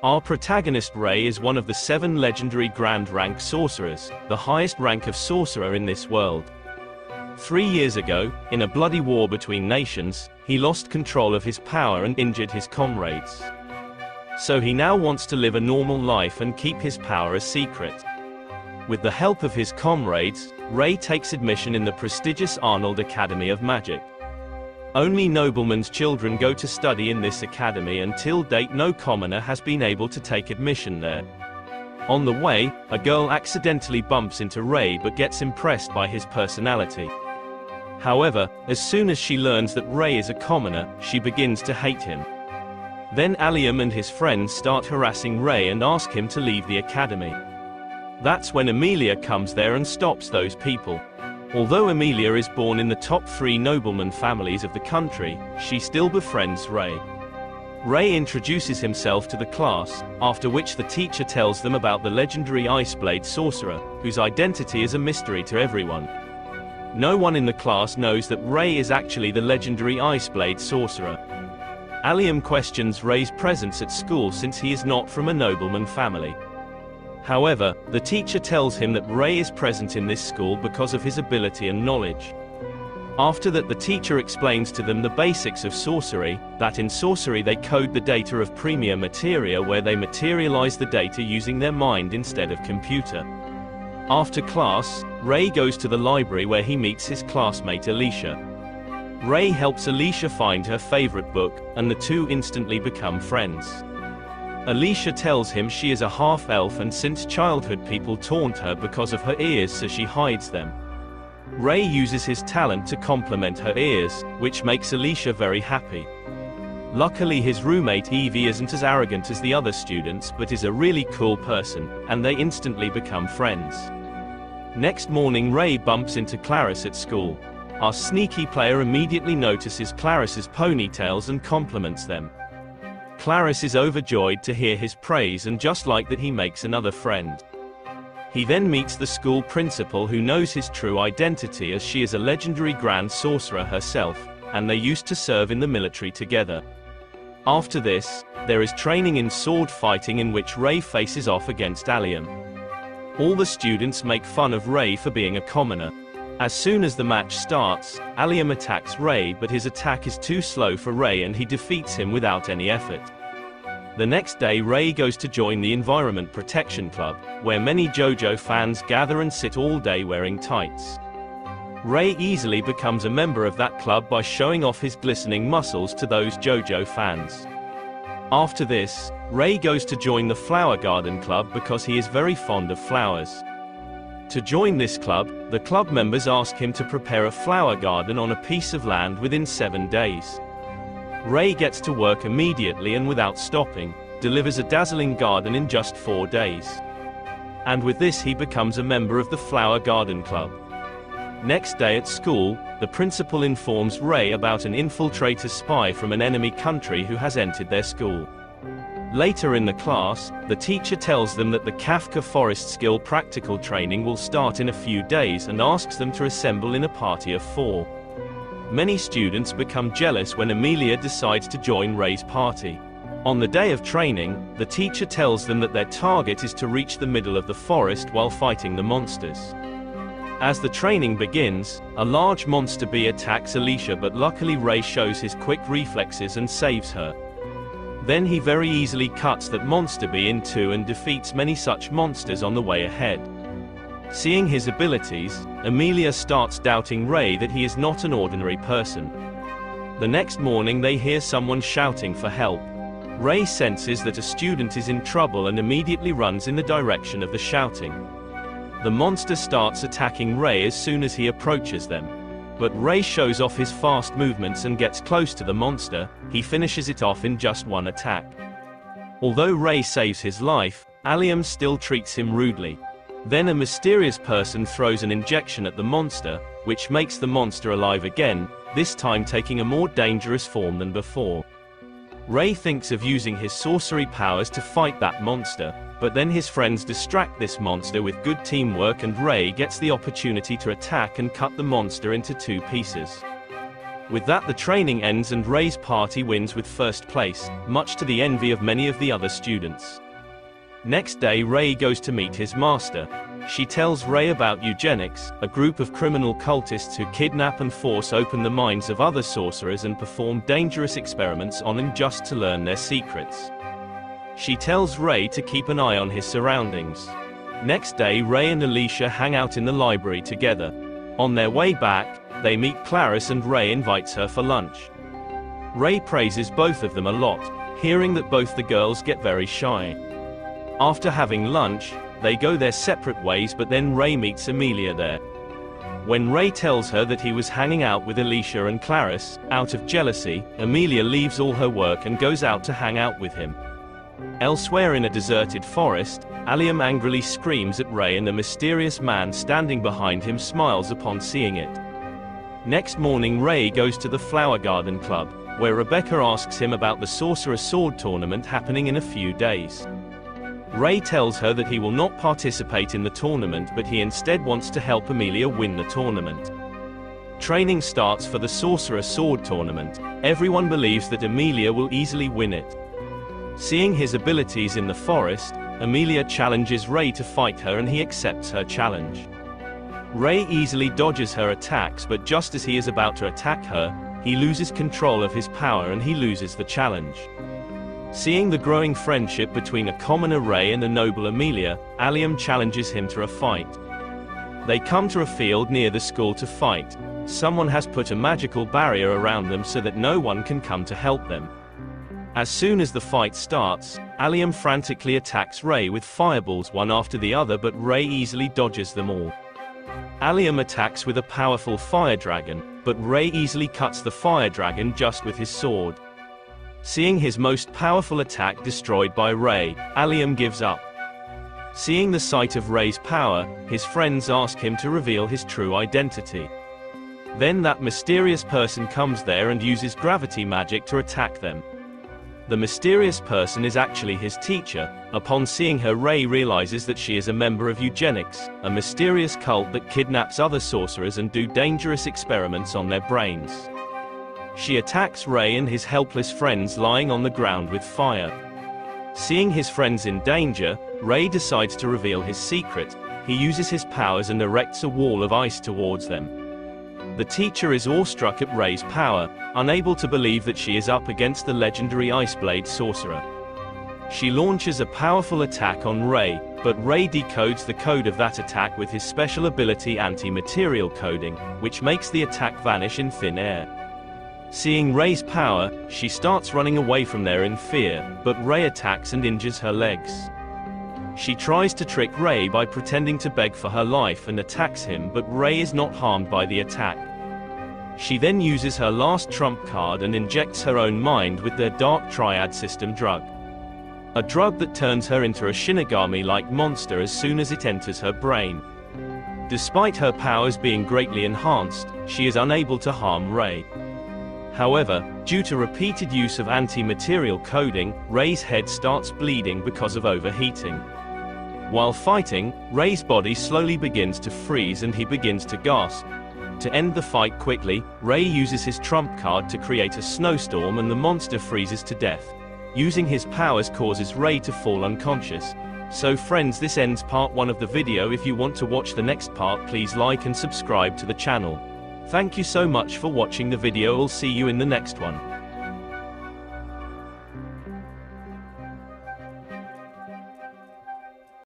Our protagonist Ray is one of the 7 legendary Grand Rank sorcerers, the highest rank of sorcerer in this world. 3 years ago, in a bloody war between nations, he lost control of his power and injured his comrades. So he now wants to live a normal life and keep his power a secret. With the help of his comrades, Ray takes admission in the prestigious Arnold Academy of Magic. Only noblemen's children go to study in this academy, and till date no commoner has been able to take admission there. On the way, a girl accidentally bumps into Ray but gets impressed by his personality. However, as soon as she learns that Ray is a commoner, she begins to hate him. Then Allium and his friends start harassing Ray and ask him to leave the academy. That's when Amelia comes there and stops those people. Although Amelia is born in the top 3 nobleman families of the country, she still befriends Ray. Ray introduces himself to the class, after which the teacher tells them about the legendary Iceblade sorcerer, whose identity is a mystery to everyone. No one in the class knows that Ray is actually the legendary Iceblade sorcerer. Allium questions Ray's presence at school since he is not from a nobleman family. However, the teacher tells him that Ray is present in this school because of his ability and knowledge. After that, the teacher explains to them the basics of sorcery, that in sorcery they code the data of premier materia, where they materialize the data using their mind instead of computer. After class, Ray goes to the library where he meets his classmate Alicia. Ray helps Alicia find her favorite book, and the two instantly become friends. Alicia tells him she is a half-elf, and since childhood people taunt her because of her ears, so she hides them. Ray uses his talent to complement her ears, which makes Alicia very happy. Luckily his roommate Evie isn't as arrogant as the other students, but is a really cool person, and they instantly become friends. Next morning Ray bumps into Clarice at school. Our sneaky player immediately notices Clarice's ponytails and compliments them. Clarice is overjoyed to hear his praise, and just like that he makes another friend. He then meets the school principal, who knows his true identity as she is a legendary grand sorcerer herself, and they used to serve in the military together. After this, there is training in sword fighting in which Ray faces off against Allium. All the students make fun of Ray for being a commoner. As soon as the match starts, Allium attacks Ray, but his attack is too slow for Ray and he defeats him without any effort. The next day Ray goes to join the Environment Protection Club, where many JoJo fans gather and sit all day wearing tights. Ray easily becomes a member of that club by showing off his glistening muscles to those JoJo fans. After this, Ray goes to join the Flower Garden Club because he is very fond of flowers. To join this club, the club members ask him to prepare a flower garden on a piece of land within 7 days. Ray gets to work immediately and without stopping, delivers a dazzling garden in just 4 days. And with this he becomes a member of the Flower Garden Club. Next day at school, the principal informs Ray about an infiltrator spy from an enemy country who has entered their school. Later in the class, the teacher tells them that the Kafka Forest Skill practical training will start in a few days and asks them to assemble in a party of 4. Many students become jealous when Amelia decides to join Ray's party. On the day of training, the teacher tells them that their target is to reach the middle of the forest while fighting the monsters. As the training begins, a large monster bee attacks Alicia, but luckily Ray shows his quick reflexes and saves her. Then he very easily cuts that monster bee in two and defeats many such monsters on the way ahead. Seeing his abilities, Amelia starts doubting Ray that he is not an ordinary person. The next morning they hear someone shouting for help. Ray senses that a student is in trouble and immediately runs in the direction of the shouting. The monster starts attacking Ray as soon as he approaches them. But Ray shows off his fast movements and gets close to the monster. He finishes it off in just 1 attack. Although Ray saves his life, Allium still treats him rudely. Then a mysterious person throws an injection at the monster, which makes the monster alive again, this time taking a more dangerous form than before. Ray thinks of using his sorcery powers to fight that monster, but then his friends distract this monster with good teamwork and Ray gets the opportunity to attack and cut the monster into 2 pieces. With that, the training ends and Ray's party wins with first place, much to the envy of many of the other students. Next day, Ray goes to meet his master. She tells Ray about eugenics, a group of criminal cultists who kidnap and force open the minds of other sorcerers and perform dangerous experiments on them just to learn their secrets. She tells Ray to keep an eye on his surroundings. Next day, Ray and Alicia hang out in the library together. On their way back, they meet Clarice and Ray invites her for lunch. Ray praises both of them a lot, hearing that both the girls get very shy. After having lunch, they go their separate ways, but then Ray meets Amelia there. When Ray tells her that he was hanging out with Alicia and Clarice, out of jealousy, Amelia leaves all her work and goes out to hang out with him. Elsewhere in a deserted forest, Allium angrily screams at Ray and the mysterious man standing behind him smiles upon seeing it. Next morning, Ray goes to the Flower Garden Club, where Rebecca asks him about the Sorcerer's Sword tournament happening in a few days. Ray tells her that he will not participate in the tournament, but he instead wants to help Amelia win the tournament. Training starts for the Sorcerer's Sword tournament. Everyone believes that Amelia will easily win it. Seeing his abilities in the forest, Amelia challenges Ray to fight her and he accepts her challenge. Ray easily dodges her attacks, but just as he is about to attack her, he loses control of his power and he loses the challenge. Seeing the growing friendship between a commoner Ray and a noble Amelia, Allium challenges him to a fight. They come to a field near the school to fight. Someone has put a magical barrier around them so that no one can come to help them. As soon as the fight starts, Allium frantically attacks Ray with fireballs one after the other, but Ray easily dodges them all. Allium attacks with a powerful fire dragon, but Ray easily cuts the fire dragon just with his sword. Seeing his most powerful attack destroyed by Ray, Allium gives up. Seeing the sight of Ray's power, his friends ask him to reveal his true identity. Then that mysterious person comes there and uses gravity magic to attack them. The mysterious person is actually his teacher. Upon seeing her, Ray realizes that she is a member of eugenics, a mysterious cult that kidnaps other sorcerers and do dangerous experiments on their brains. She attacks Ray and his helpless friends lying on the ground with fire. Seeing his friends in danger, Ray decides to reveal his secret. He uses his powers and erects a wall of ice towards them. The teacher is awestruck at Ray's power, unable to believe that she is up against the legendary Iceblade sorcerer. She launches a powerful attack on Ray, but Ray decodes the code of that attack with his special ability anti-material coding, which makes the attack vanish in thin air. Seeing Ray's power, she starts running away from there in fear, but Ray attacks and injures her legs. She tries to trick Ray by pretending to beg for her life and attacks him, but Ray is not harmed by the attack. She then uses her last trump card and injects her own mind with their Dark Triad system drug. A drug that turns her into a Shinigami-like monster as soon as it enters her brain. Despite her powers being greatly enhanced, she is unable to harm Ray. However, due to repeated use of anti-material coding, Ray's head starts bleeding because of overheating. While fighting, Ray's body slowly begins to freeze and he begins to gasp. To end the fight quickly, Ray uses his trump card to create a snowstorm and the monster freezes to death. Using his powers causes Ray to fall unconscious. So friends, this ends part 1 of the video. If you want to watch the next part, please like and subscribe to the channel. Thank you so much for watching the video. I'll see you in the next one.